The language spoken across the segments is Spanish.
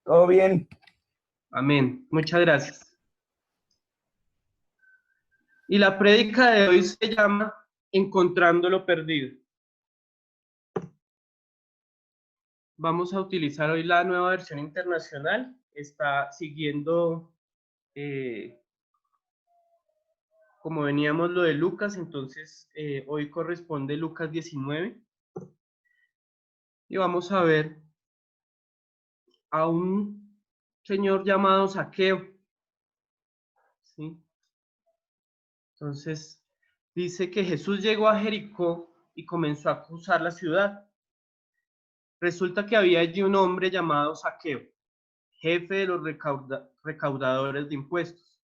Todo bien. Amén. Muchas gracias. Y la prédica de hoy se llama Encontrando lo perdido. Vamos a utilizar hoy la nueva versión internacional. Está siguiendo, eh, como veníamos lo de Lucas, entonces hoy corresponde Lucas 19. Y vamos a ver a un señor llamado Zaqueo. ¿Sí? Entonces, dice que Jesús llegó a Jericó y comenzó a cruzar la ciudad. Resulta que había allí un hombre llamado Zaqueo, jefe de los recaudadores de impuestos,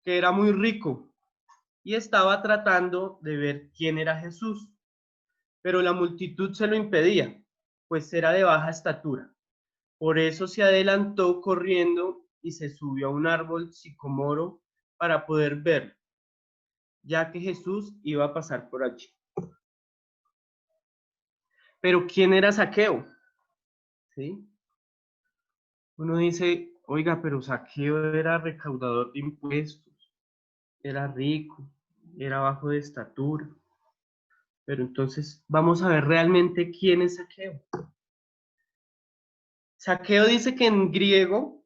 que era muy rico y estaba tratando de ver quién era Jesús, pero la multitud se lo impedía, pues era de baja estatura. Por eso se adelantó corriendo y se subió a un árbol sicomoro para poder verlo, ya que Jesús iba a pasar por allí. Pero ¿quién era Zaqueo? ¿Sí? Uno dice, oiga, pero Zaqueo era recaudador de impuestos, era rico, era bajo de estatura. Pero entonces vamos a ver realmente quién es Zaqueo. Zaqueo dice que en griego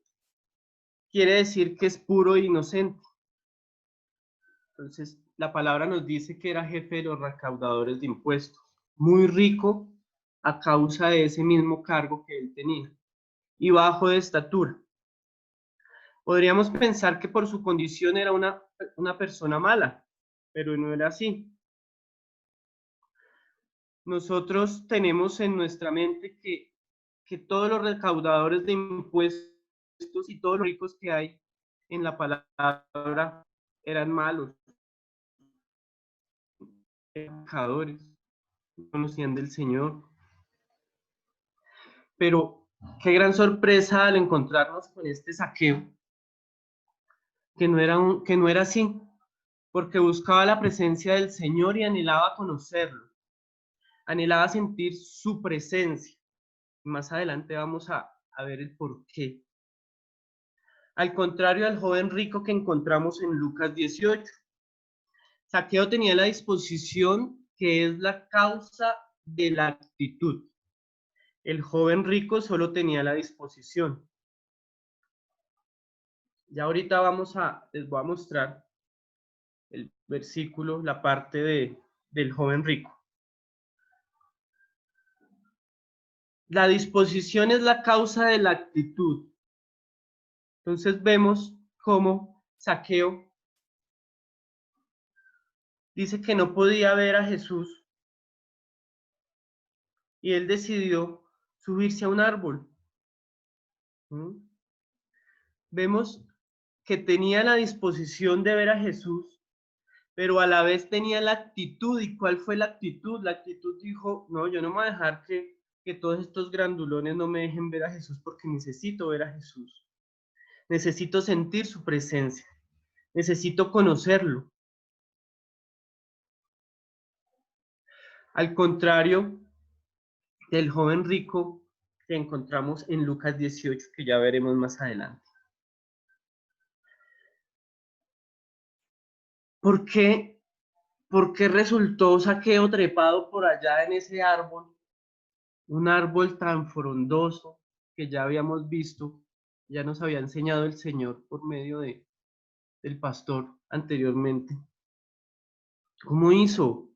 quiere decir que es puro e inocente. Entonces la palabra nos dice que era jefe de los recaudadores de impuestos, muy rico a causa de ese mismo cargo que él tenía y bajo de estatura. Podríamos pensar que por su condición era una persona mala, pero no era así. Nosotros tenemos en nuestra mente que todos los recaudadores de impuestos y todos los ricos que hay en la palabra eran malos, pecadores, no conocían del Señor. Pero qué gran sorpresa al encontrarnos con este Zaqueo, que no era así, porque buscaba la presencia del Señor y anhelaba conocerlo, anhelaba sentir su presencia. Más adelante vamos a ver el por qué. Al contrario del joven rico que encontramos en Lucas 18. Zaqueo tenía la disposición que es la causa de la actitud. El joven rico solo tenía la disposición. Ya ahorita les voy a mostrar el versículo, la parte del joven rico. La disposición es la causa de la actitud. Entonces vemos cómo Zaqueo dice que no podía ver a Jesús y él decidió subirse a un árbol. ¿Mm? Vemos que tenía la disposición de ver a Jesús, pero a la vez tenía la actitud. ¿Y cuál fue la actitud? La actitud dijo, no, yo no me voy a dejar que todos estos grandulones no me dejen ver a Jesús porque necesito ver a Jesús. Necesito sentir su presencia. Necesito conocerlo. Al contrario del joven rico que encontramos en Lucas 18, que ya veremos más adelante. ¿Por qué? ¿Por qué resultó Zaqueo trepado por allá en ese árbol? Un árbol tan frondoso que ya habíamos visto, ya nos había enseñado el Señor por medio del pastor anteriormente. ¿Cómo hizo?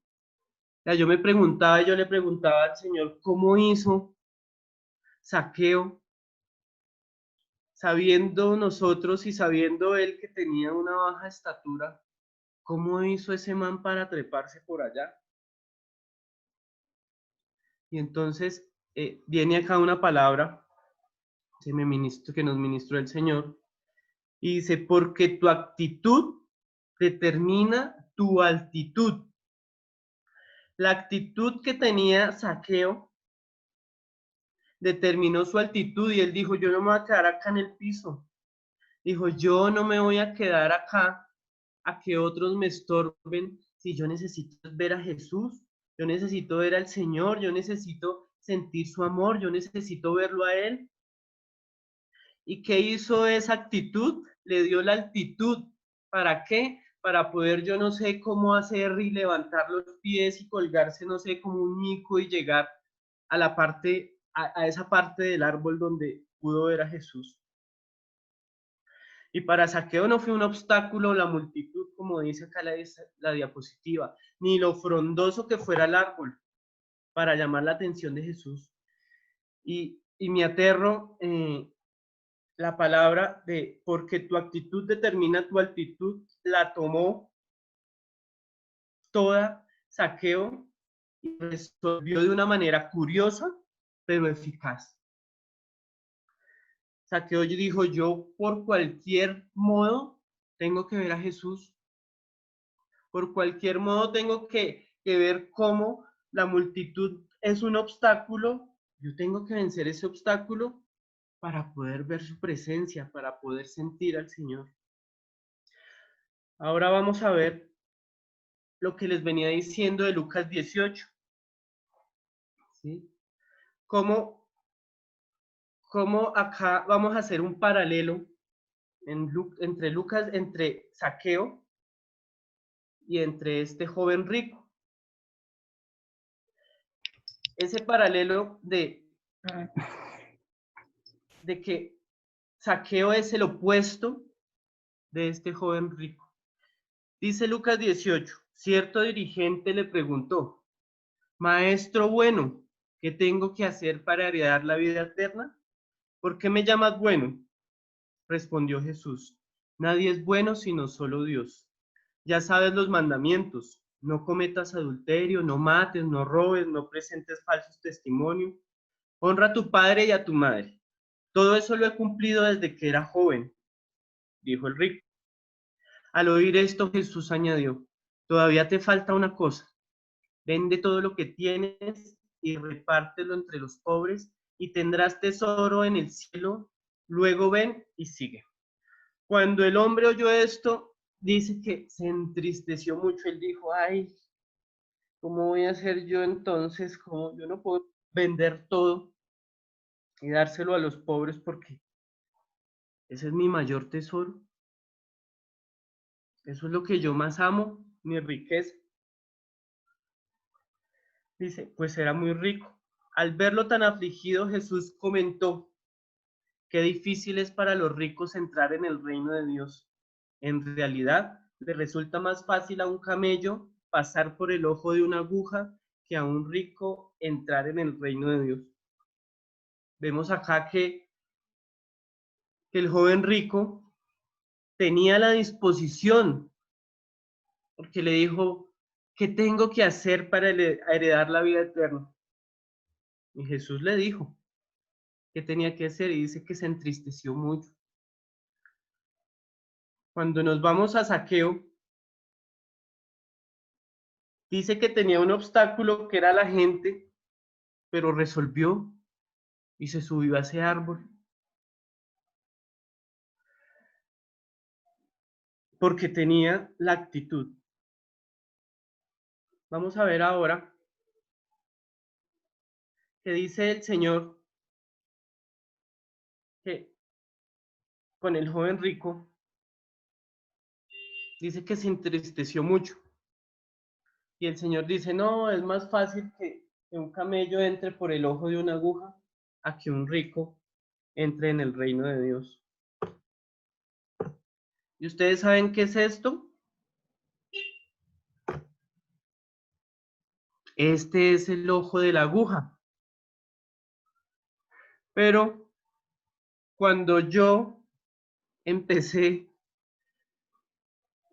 Ya yo me preguntaba, yo le preguntaba al Señor, ¿cómo hizo Zaqueo, sabiendo nosotros y sabiendo él que tenía una baja estatura, cómo hizo ese man para treparse por allá? Y entonces viene acá una palabra que nos ministró el Señor, y dice, porque tu actitud determina tu altitud. La actitud que tenía Zaqueo determinó su altitud y él dijo, yo no me voy a quedar acá en el piso. Dijo, yo no me voy a quedar acá a que otros me estorben si yo necesito ver a Jesús, yo necesito ver al Señor, yo necesito sentir su amor, yo necesito verlo a Él. ¿Y qué hizo esa actitud? Le dio la altitud. ¿Para qué? Para poder, yo no sé cómo hacer y levantar los pies y colgarse, no sé, como un mico y llegar a la parte, a esa parte del árbol donde pudo ver a Jesús. Y para Zaqueo no fue un obstáculo la multitud, como dice acá la diapositiva, ni lo frondoso que fuera el árbol para llamar la atención de Jesús. Y me aterro la palabra de porque tu actitud determina tu altitud, la tomó toda Zaqueo y resolvió de una manera curiosa, pero eficaz. Zaqueo dijo, yo por cualquier modo tengo que ver a Jesús, por cualquier modo tengo que ver cómo la multitud es un obstáculo, yo tengo que vencer ese obstáculo para poder ver su presencia, para poder sentir al Señor. Ahora vamos a ver lo que les venía diciendo de Lucas 18. ¿Sí? Cómo acá vamos a hacer un paralelo entre Lucas, entre Zaqueo y entre este joven rico. Ese paralelo de que Zaqueo es el opuesto de este joven rico. Dice Lucas 18, cierto dirigente le preguntó, Maestro bueno, ¿qué tengo que hacer para heredar la vida eterna? ¿Por qué me llamas bueno? Respondió Jesús, nadie es bueno sino solo Dios. Ya sabes los mandamientos, no cometas adulterio, no mates, no robes, no presentes falsos testimonios, honra a tu padre y a tu madre. Todo eso lo he cumplido desde que era joven, dijo el rico. Al oír esto, Jesús añadió, todavía te falta una cosa, vende todo lo que tienes y repártelo entre los pobres y tendrás tesoro en el cielo, luego ven y sigue. Cuando el hombre oyó esto, dice que se entristeció mucho, él dijo, ay, ¿cómo voy a hacer yo entonces? ¿Cómo? Yo no puedo vender todo y dárselo a los pobres porque ese es mi mayor tesoro. Eso es lo que yo más amo, mi riqueza. Dice, pues era muy rico. Al verlo tan afligido, Jesús comentó, qué difícil es para los ricos entrar en el reino de Dios. En realidad, le resulta más fácil a un camello pasar por el ojo de una aguja que a un rico entrar en el reino de Dios. Vemos acá que el joven rico tenía la disposición, porque le dijo, ¿qué tengo que hacer para heredar la vida eterna? Y Jesús le dijo qué tenía que hacer y dice que se entristeció mucho. Cuando nos vamos a Zaqueo, dice que tenía un obstáculo que era la gente, pero resolvió y se subió a ese árbol. Porque tenía la actitud. Vamos a ver ahora que dice el Señor que con el joven rico, dice que se entristeció mucho. Y el Señor dice, no, es más fácil que un camello entre por el ojo de una aguja a que un rico entre en el reino de Dios. ¿Y ustedes saben qué es esto? Este es el ojo de la aguja. Pero cuando yo empecé,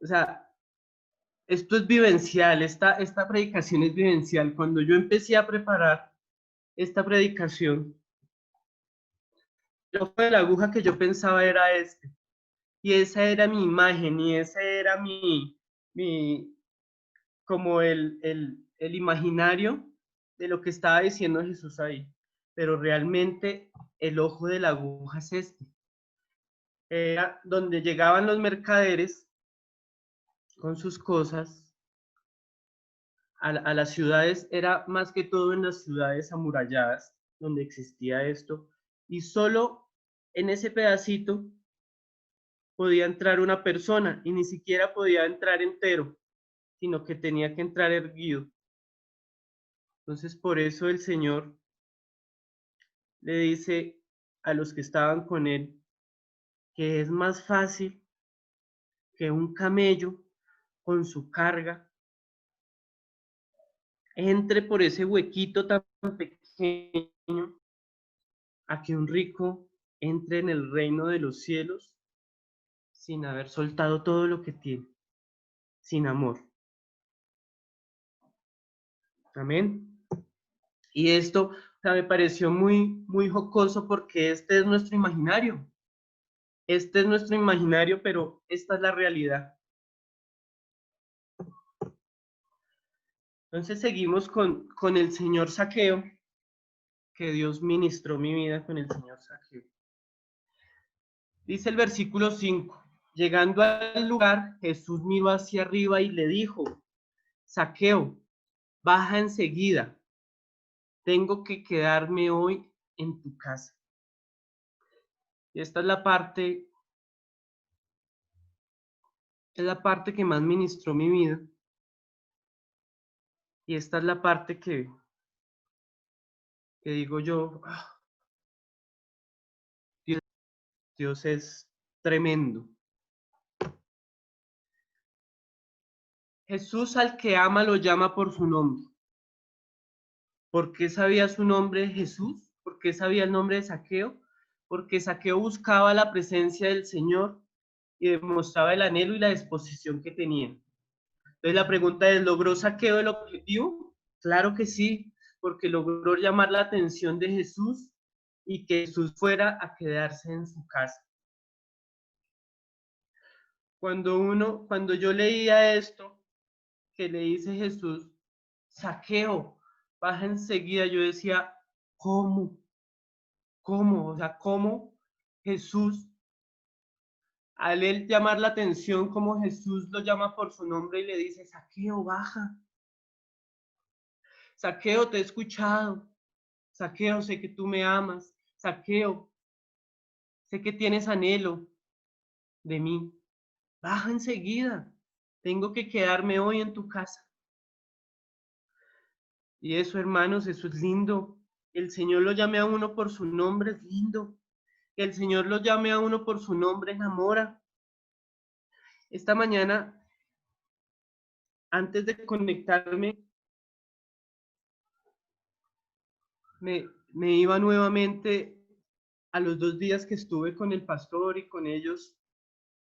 o sea, esto es vivencial, esta predicación es vivencial. Cuando yo empecé a preparar esta predicación, el ojo de la aguja que yo pensaba era este. Y esa era mi imagen, y ese era mi como el imaginario de lo que estaba diciendo Jesús ahí. Pero realmente el ojo de la aguja es este. Era donde llegaban los mercaderes con sus cosas a las ciudades, era más que todo en las ciudades amuralladas donde existía esto, y solo en ese pedacito podía entrar una persona y ni siquiera podía entrar entero, sino que tenía que entrar erguido. Entonces, por eso el Señor le dice a los que estaban con él que es más fácil que un camello con su carga entre por ese huequito tan pequeño a que un rico entre en el reino de los cielos sin haber soltado todo lo que tiene, sin amor. Amén. Y esto, o sea, me pareció muy jocoso porque este es nuestro imaginario. Este es nuestro imaginario, pero esta es la realidad. Entonces seguimos con el señor Zaqueo, que Dios ministró mi vida con el señor Zaqueo. Dice el versículo 5, llegando al lugar, Jesús miró hacia arriba y le dijo, Zaqueo, baja enseguida, tengo que quedarme hoy en tu casa. Y esta es la parte que más ministró mi vida. Y esta es la parte que digo yo, Dios es tremendo. Jesús al que ama lo llama por su nombre. ¿Por qué sabía su nombre Jesús? ¿Por qué sabía el nombre de Zaqueo? Porque Zaqueo buscaba la presencia del Señor y demostraba el anhelo y la disposición que tenía. Entonces la pregunta es, ¿logró Zaqueo el objetivo? Claro que sí, porque logró llamar la atención de Jesús y que Jesús fuera a quedarse en su casa. Cuando yo leía esto, que le dice Jesús, Zaqueo, baja enseguida, yo decía, ¿cómo? ¿Cómo? O sea, ¿cómo Jesús, al él llamar la atención, como Jesús lo llama por su nombre y le dice, Zaqueo, baja. Zaqueo, te he escuchado. Zaqueo, sé que tú me amas. Zaqueo, sé que tienes anhelo de mí. Baja enseguida. Tengo que quedarme hoy en tu casa. Y eso, hermanos, eso es lindo. El Señor lo llame a uno por su nombre, es lindo. Que el Señor lo llame a uno por su nombre, enamora. Esta mañana, antes de conectarme, me iba nuevamente a los 2 días que estuve con el pastor y con ellos,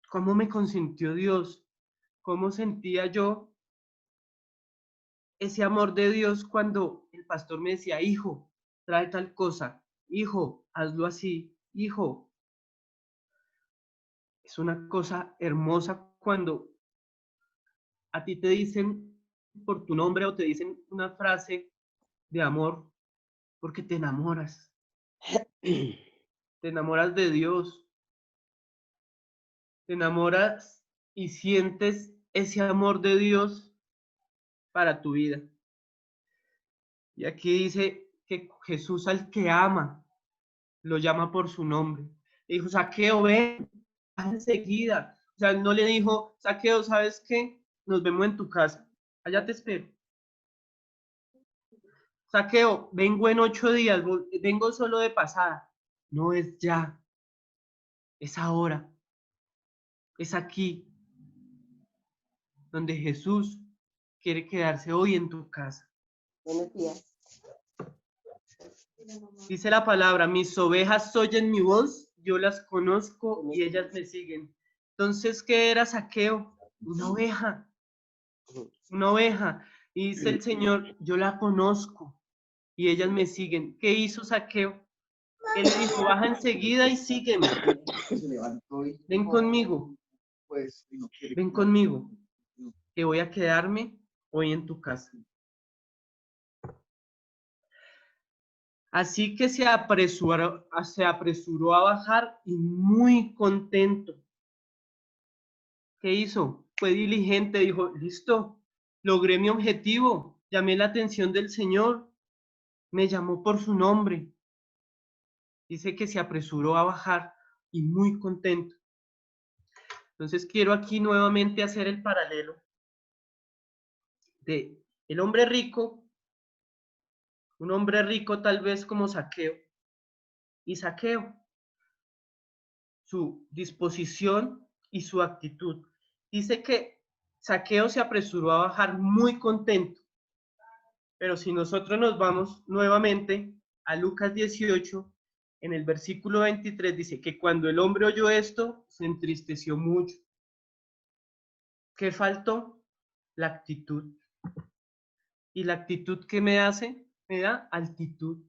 cómo me consintió Dios, cómo sentía yo ese amor de Dios cuando el pastor me decía, hijo, trae tal cosa, hijo, hazlo así, hijo. Es una cosa hermosa cuando a ti te dicen por tu nombre o te dicen una frase de amor porque te enamoras de Dios, te enamoras y sientes ese amor de Dios para tu vida. Y aquí dice que Jesús al que ama lo llama por su nombre. Le dijo, Zaqueo, ven, enseguida. O sea, no le dijo, Zaqueo, ¿sabes qué? Nos vemos en tu casa. Allá te espero. Zaqueo, vengo en 8 días, vengo solo de pasada. No es ya, es ahora, es aquí, donde Jesús quiere quedarse hoy en tu casa. Buenos días. Dice la palabra, mis ovejas oyen mi voz, yo las conozco y ellas me siguen. Entonces, ¿qué era Zaqueo? Una oveja, una oveja. Y dice el Señor, yo la conozco y ellas me siguen. ¿Qué hizo Zaqueo? Él le dijo, baja enseguida y sígueme. Ven conmigo, ven conmigo, que voy a quedarme hoy en tu casa. Así que se apresuró a bajar y muy contento. ¿Qué hizo? Fue diligente, dijo, listo, logré mi objetivo, llamé la atención del Señor, me llamó por su nombre. Dice que se apresuró a bajar y muy contento. Entonces quiero aquí nuevamente hacer el paralelo de el hombre rico, un hombre rico tal vez como Zaqueo, y Zaqueo, su disposición y su actitud. Dice que Zaqueo se apresuró a bajar muy contento, pero si nosotros nos vamos nuevamente a Lucas 18, en el versículo 23 dice que cuando el hombre oyó esto, se entristeció mucho. ¿Qué faltó? La actitud. ¿Y la actitud qué me hace? Me da altitud.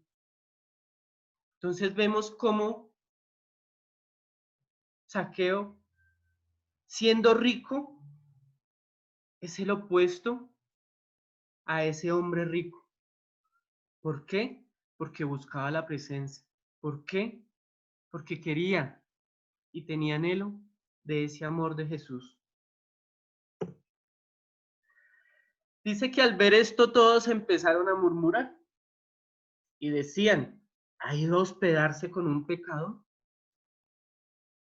Entonces vemos cómo Zaqueo, siendo rico, es el opuesto a ese hombre rico. ¿Por qué? Porque buscaba la presencia. ¿Por qué? Porque quería y tenía anhelo de ese amor de Jesús. Dice que al ver esto todos empezaron a murmurar y decían, ¿ha ido a hospedarse con un pecador?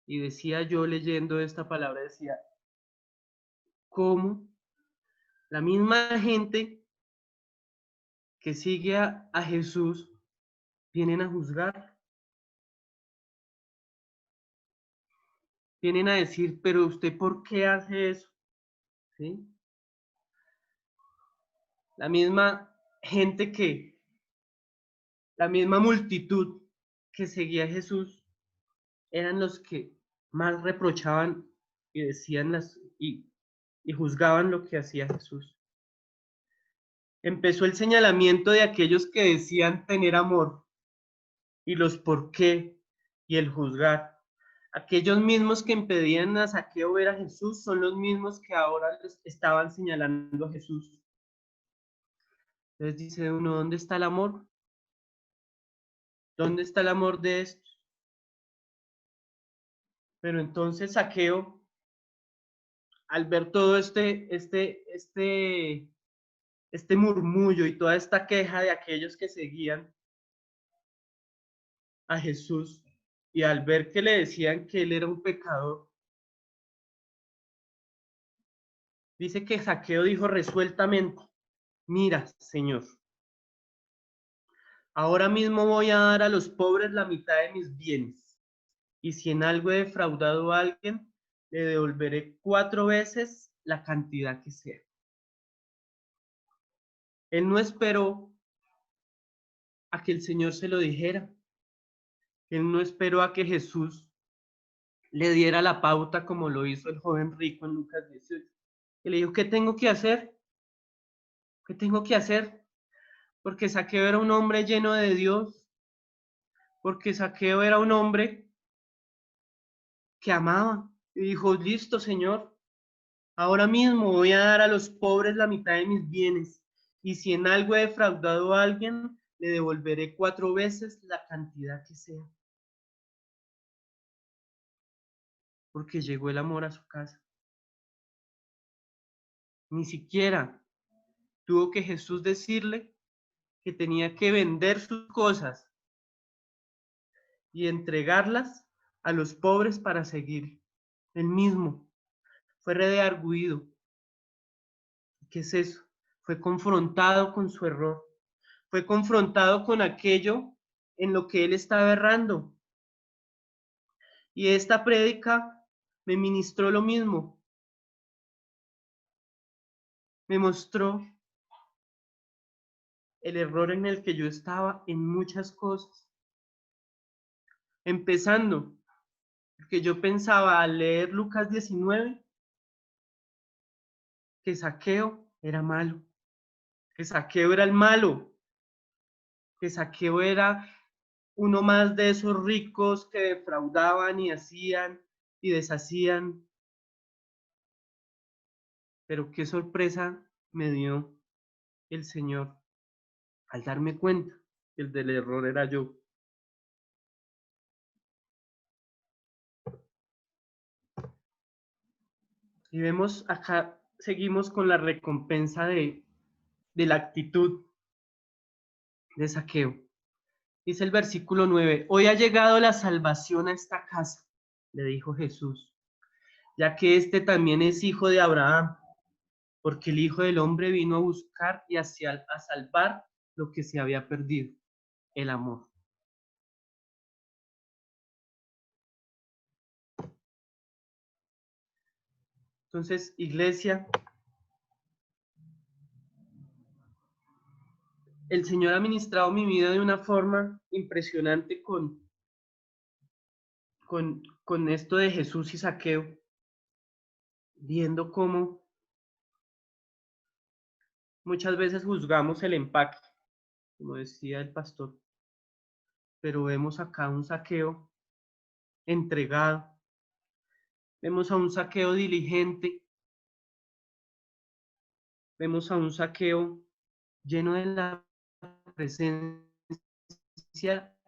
Y decía yo leyendo esta palabra, decía, ¿cómo? La misma gente que sigue a Jesús vienen a juzgar, vienen a decir, pero usted ¿por qué hace eso? ¿Sí? La misma gente la misma multitud que seguía a Jesús, eran los que más reprochaban y decían y juzgaban lo que hacía Jesús. Empezó el señalamiento de aquellos que decían tener amor y los por qué y el juzgar. Aquellos mismos que impedían a Zaqueo ver a Jesús son los mismos que ahora estaban señalando a Jesús. Entonces dice uno, ¿dónde está el amor? ¿Dónde está el amor de estos? Pero entonces Zaqueo, al ver todo este murmullo y toda esta queja de aquellos que seguían a Jesús, y al ver que le decían que él era un pecador, dice que Zaqueo dijo resueltamente, mira, Señor, ahora mismo voy a dar a los pobres la mitad de mis bienes, y si en algo he defraudado a alguien, le devolveré 4 veces la cantidad que sea. Él no esperó a que el Señor se lo dijera. Él no esperó a que Jesús le diera la pauta como lo hizo el joven rico en Lucas 18. Y le dijo, ¿qué tengo que hacer? ¿Qué tengo que hacer? Porque Zaqueo era un hombre lleno de Dios, porque Zaqueo era un hombre que amaba. Y dijo, listo, Señor, ahora mismo voy a dar a los pobres la mitad de mis bienes. Y si en algo he defraudado a alguien, le devolveré 4 veces la cantidad que sea. Porque llegó el amor a su casa. Ni siquiera tuvo que Jesús decirle que tenía que vender sus cosas y entregarlas a los pobres para seguir. Él mismo fue redarguido. ¿Qué es eso? Fue confrontado con su error. Fue confrontado con aquello en lo que él estaba errando. Y esta prédica me ministró lo mismo. Me mostró el error en el que yo estaba en muchas cosas. Empezando, porque yo pensaba al leer Lucas 19 que Zaqueo era malo, que Zaqueo era el malo, que Zaqueo era uno más de esos ricos que defraudaban y hacían y deshacían. Pero qué sorpresa me dio el Señor al darme cuenta que el del error era yo. Y vemos acá, seguimos con la recompensa de la actitud de Zaqueo. Dice el versículo 9, hoy ha llegado la salvación a esta casa, le dijo Jesús, ya que este también es hijo de Abraham, porque el Hijo del Hombre vino a buscar y a salvar lo que se había perdido, el amor. Entonces, iglesia, el Señor ha ministrado mi vida de una forma impresionante con esto de Jesús y Zaqueo, viendo cómo muchas veces juzgamos el empaque, como decía el pastor, pero vemos acá un Zaqueo entregado, vemos a un Zaqueo diligente, vemos a un Zaqueo lleno de la presencia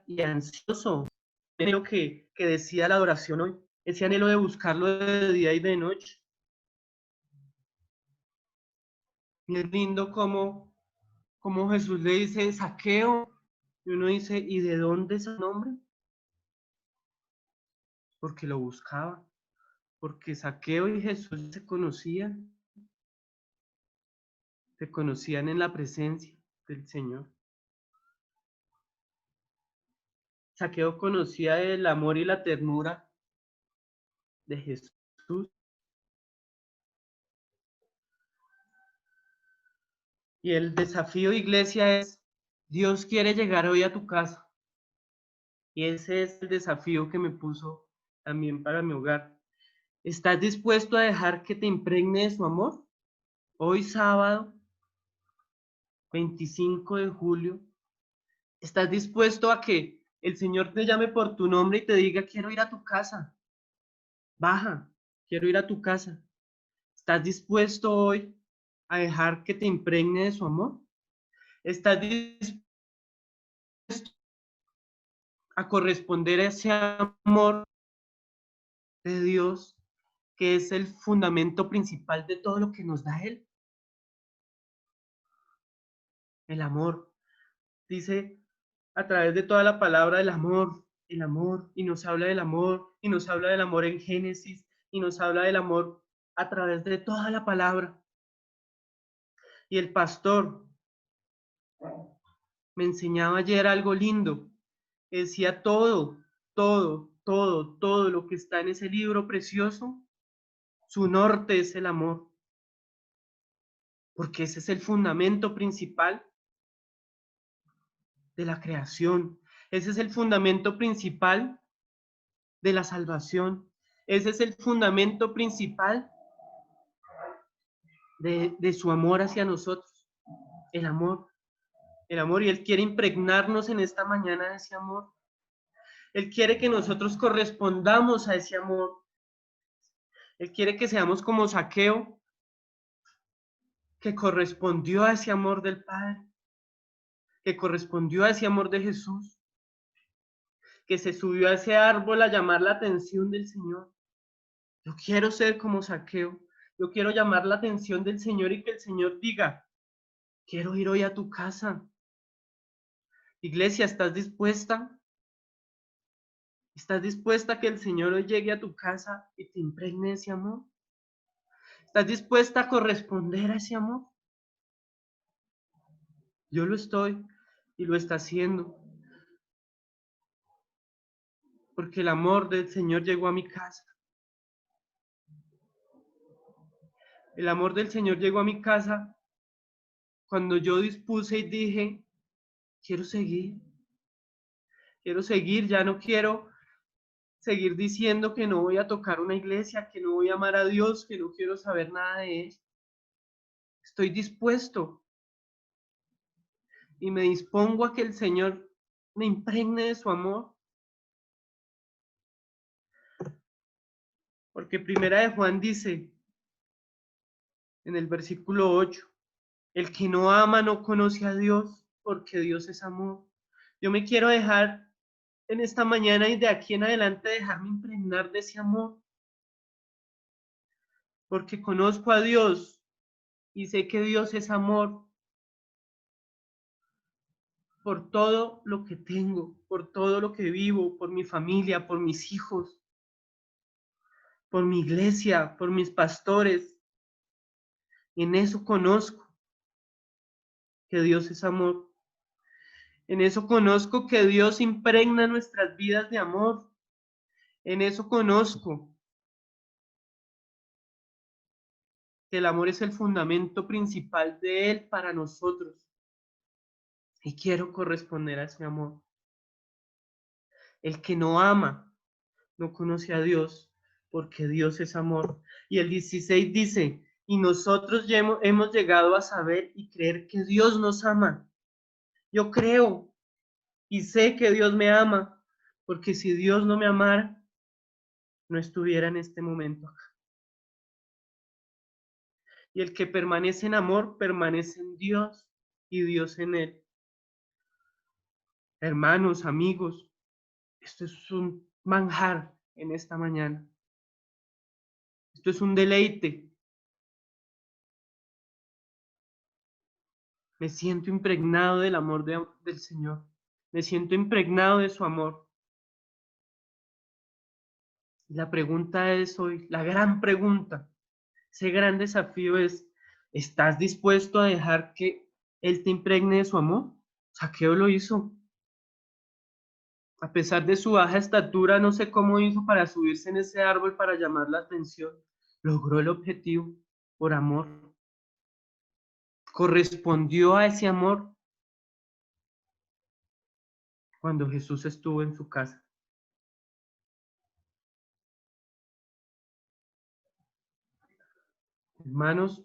y ansioso. Creo que decía la adoración hoy, ese anhelo de buscarlo de día y de noche. Y es lindo como Jesús le dice Zaqueo, y uno dice, ¿y de dónde es el nombre? Porque lo buscaba, porque Zaqueo y Jesús se conocían en la presencia del Señor. Zaqueo conocía el amor y la ternura de Jesús. Y el desafío, iglesia, es, Dios quiere llegar hoy a tu casa. Y ese es el desafío que me puso también para mi hogar. ¿Estás dispuesto a dejar que te impregne de su amor? Hoy sábado, 25 de julio, ¿estás dispuesto a que el Señor te llame por tu nombre y te diga, quiero ir a tu casa? Baja, quiero ir a tu casa. ¿Estás dispuesto hoy a dejar que te impregne de su amor? ¿Estás dispuesto a corresponder a ese amor de Dios que es el fundamento principal de todo lo que nos da Él? El amor. Dice a través de toda la palabra el amor, y nos habla del amor, y nos habla del amor en Génesis, y nos habla del amor a través de toda la palabra. Y el pastor me enseñaba ayer algo lindo. Decía todo lo que está en ese libro precioso, su norte es el amor, porque ese es el fundamento principal de la creación. Ese es el fundamento principal de la salvación. Ese es el fundamento principal de su amor hacia nosotros. El amor. El amor. Y Él quiere impregnarnos en esta mañana de ese amor. Él quiere que nosotros correspondamos a ese amor. Él quiere que seamos como Zaqueo, que correspondió a ese amor del Padre, que correspondió a ese amor de Jesús, que se subió a ese árbol a llamar la atención del Señor. Yo quiero ser como Zaqueo. Yo quiero llamar la atención del Señor y que el Señor diga, quiero ir hoy a tu casa. Iglesia, ¿estás dispuesta? ¿Estás dispuesta a que el Señor hoy llegue a tu casa y te impregne ese amor? ¿Estás dispuesta a corresponder a ese amor? Yo lo estoy y lo está haciendo. Porque el amor del Señor llegó a mi casa. El amor del Señor llegó a mi casa cuando yo dispuse y dije, quiero seguir, ya no quiero seguir diciendo que no voy a tocar una iglesia, que no voy a amar a Dios, que no quiero saber nada de Él. Estoy dispuesto y me dispongo a que el Señor me impregne de su amor. Porque Primera de Juan dice en el versículo 8, el que no ama no conoce a Dios, porque Dios es amor. Yo me quiero dejar en esta mañana y de aquí en adelante dejarme impregnar de ese amor, porque conozco a Dios y sé que Dios es amor, por todo lo que tengo, por todo lo que vivo, por mi familia, por mis hijos, por mi iglesia, por mis pastores. En eso conozco que Dios es amor. En eso conozco que Dios impregna nuestras vidas de amor. En eso conozco que el amor es el fundamento principal de Él para nosotros. Y quiero corresponder a ese amor. El que no ama no conoce a Dios, porque Dios es amor. Y el 16 dice, y nosotros ya hemos llegado a saber y creer que Dios nos ama. Yo creo y sé que Dios me ama, porque si Dios no me amara, no estuviera en este momento acá. Y el que permanece en amor, permanece en Dios y Dios en él. Hermanos, amigos, esto es un manjar en esta mañana. Esto es un deleite. Me siento impregnado del amor del Señor. Me siento impregnado de su amor. Y la pregunta es hoy, la gran pregunta, ese gran desafío es, ¿estás dispuesto a dejar que Él te impregne de su amor? Zaqueo lo hizo. A pesar de su baja estatura, no sé cómo hizo para subirse en ese árbol para llamar la atención. Logró el objetivo por amor. Correspondió a ese amor cuando Jesús estuvo en su casa. Hermanos,